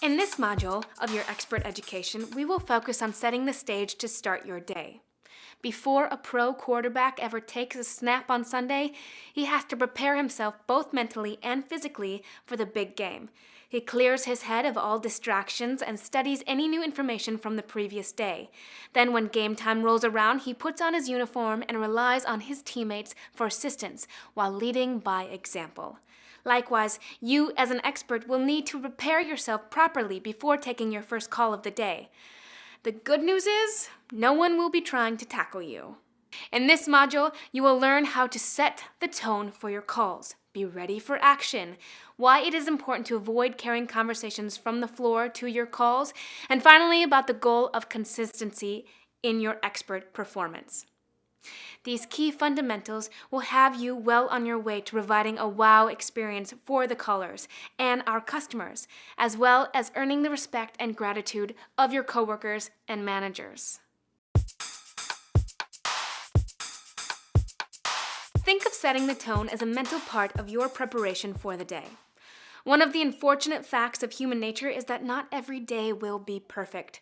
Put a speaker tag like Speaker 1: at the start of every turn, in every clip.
Speaker 1: In this module of your expert education, we will focus on setting the stage to start your day. Before a pro quarterback ever takes a snap on Sunday, he has to prepare himself both mentally and physically for the big game. He clears his head of all distractions and studies any new information from the previous day. Then when game time rolls around, he puts on his uniform and relies on his teammates for assistance while leading by example. Likewise, you as an expert will need to prepare yourself properly before taking your first call of the day. The good news is, no one will be trying to tackle you. In this module, you will learn how to set the tone for your calls. Be ready for action, why it is important to avoid carrying conversations from the floor to your calls, and finally about the goal of consistency in your expert performance. These key fundamentals will have you well on your way to providing a wow experience for the callers and our customers, as well as earning the respect and gratitude of your coworkers and managers. Think of setting the tone as a mental part of your preparation for the day. One of the unfortunate facts of human nature is that not every day will be perfect.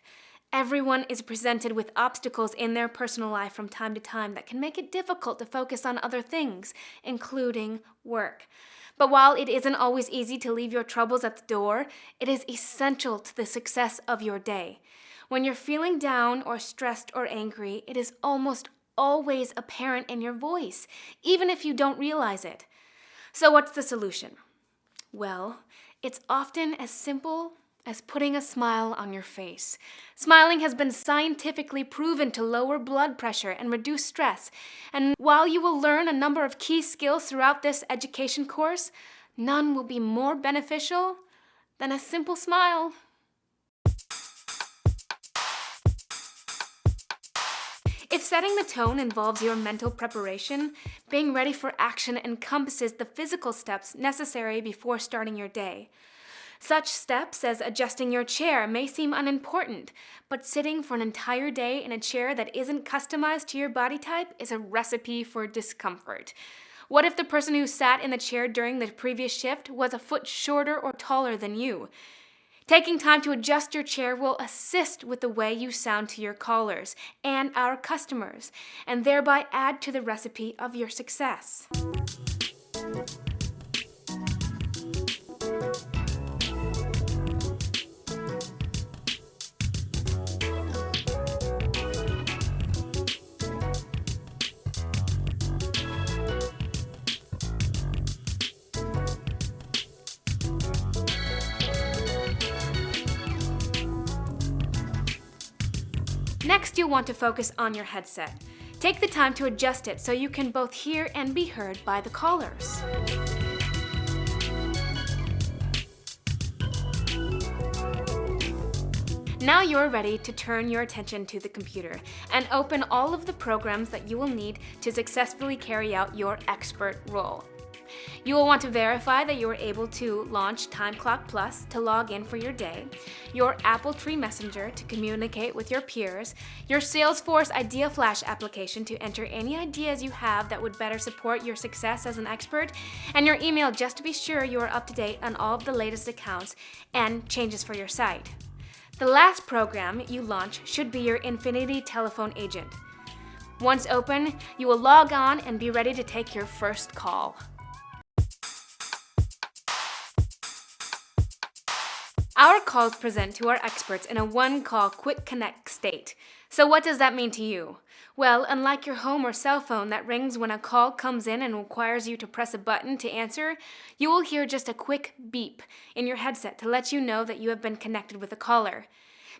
Speaker 1: Everyone is presented with obstacles in their personal life from time to time that can make it difficult to focus on other things, including work. But while it isn't always easy to leave your troubles at the door, it is essential to the success of your day. When you're feeling down or stressed or angry, it is almost always apparent in your voice, even if you don't realize it. So what's the solution? Well, it's often as simple as putting a smile on your face. Smiling has been scientifically proven to lower blood pressure and reduce stress. And while you will learn a number of key skills throughout this education course, none will be more beneficial than a simple smile. If setting the tone involves your mental preparation, being ready for action encompasses the physical steps necessary before starting your day. Such steps as adjusting your chair may seem unimportant, but sitting for an entire day in a chair that isn't customized to your body type is a recipe for discomfort. What if the person who sat in the chair during the previous shift was a foot shorter or taller than you? Taking time to adjust your chair will assist with the way you sound to your callers and our customers, and thereby add to the recipe of your success. Next, you'll want to focus on your headset. Take the time to adjust it so you can both hear and be heard by the callers. Now you're ready to turn your attention to the computer and open all of the programs that you will need to successfully carry out your expert role. You will want to verify that you are able to launch TimeClock Plus to log in for your day, your Apple Tree Messenger to communicate with your peers, your Salesforce Idea Flash application to enter any ideas you have that would better support your success as an expert, and your email just to be sure you are up to date on all of the latest accounts and changes for your site. The last program you launch should be your Infinity Telephone Agent. Once open, you will log on and be ready to take your first call. Our calls present to our experts in a one-call quick connect state. So what does that mean to you? Well, unlike your home or cell phone that rings when a call comes in and requires you to press a button to answer, you will hear just a quick beep in your headset to let you know that you have been connected with a caller.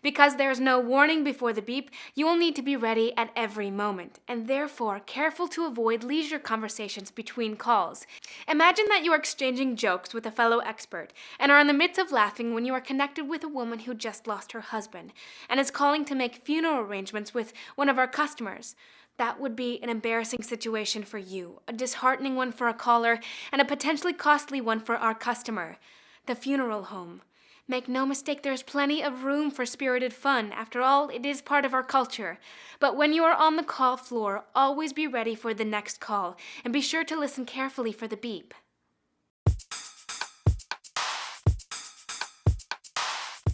Speaker 1: Because there is no warning before the beep, you will need to be ready at every moment, and therefore careful to avoid leisure conversations between calls. Imagine that you are exchanging jokes with a fellow expert and are in the midst of laughing when you are connected with a woman who just lost her husband and is calling to make funeral arrangements with one of our customers. That would be an embarrassing situation for you, a disheartening one for a caller, and a potentially costly one for our customer, the funeral home. Make no mistake, there's plenty of room for spirited fun. After all, it is part of our culture. But when you are on the call floor, always be ready for the next call, and be sure to listen carefully for the beep.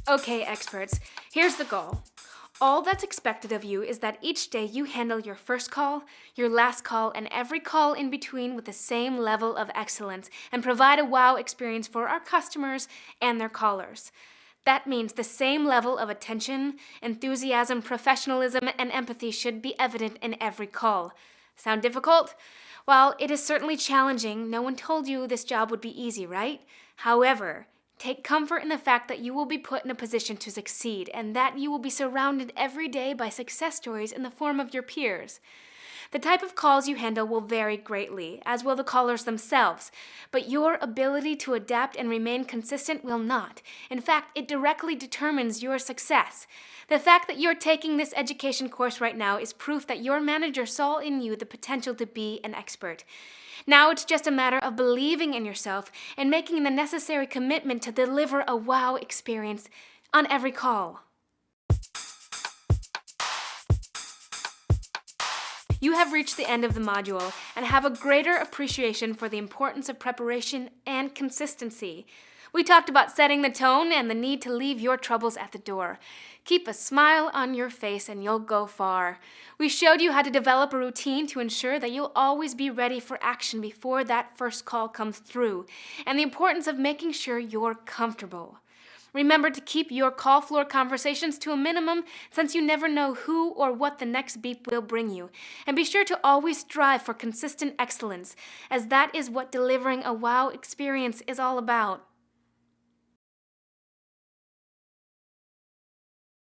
Speaker 1: Okay, experts, here's the goal. All that's expected of you is that each day you handle your first call, your last call, and every call in between with the same level of excellence and provide a wow experience for our customers and their callers. That means the same level of attention, enthusiasm, professionalism, and empathy should be evident in every call. Sound difficult? While it is certainly challenging, no one told you this job would be easy, right? However, take comfort in the fact that you will be put in a position to succeed and that you will be surrounded every day by success stories in the form of your peers. The type of calls you handle will vary greatly, as will the callers themselves, but your ability to adapt and remain consistent will not. In fact, it directly determines your success. The fact that you're taking this education course right now is proof that your manager saw in you the potential to be an expert. Now it's just a matter of believing in yourself and making the necessary commitment to deliver a wow experience on every call. You have reached the end of the module and have a greater appreciation for the importance of preparation and consistency. We talked about setting the tone and the need to leave your troubles at the door. Keep a smile on your face and you'll go far. We showed you how to develop a routine to ensure that you'll always be ready for action before that first call comes through, and the importance of making sure you're comfortable. Remember to keep your call floor conversations to a minimum, since you never know who or what the next beep will bring you. And be sure to always strive for consistent excellence, as that is what delivering a wow experience is all about.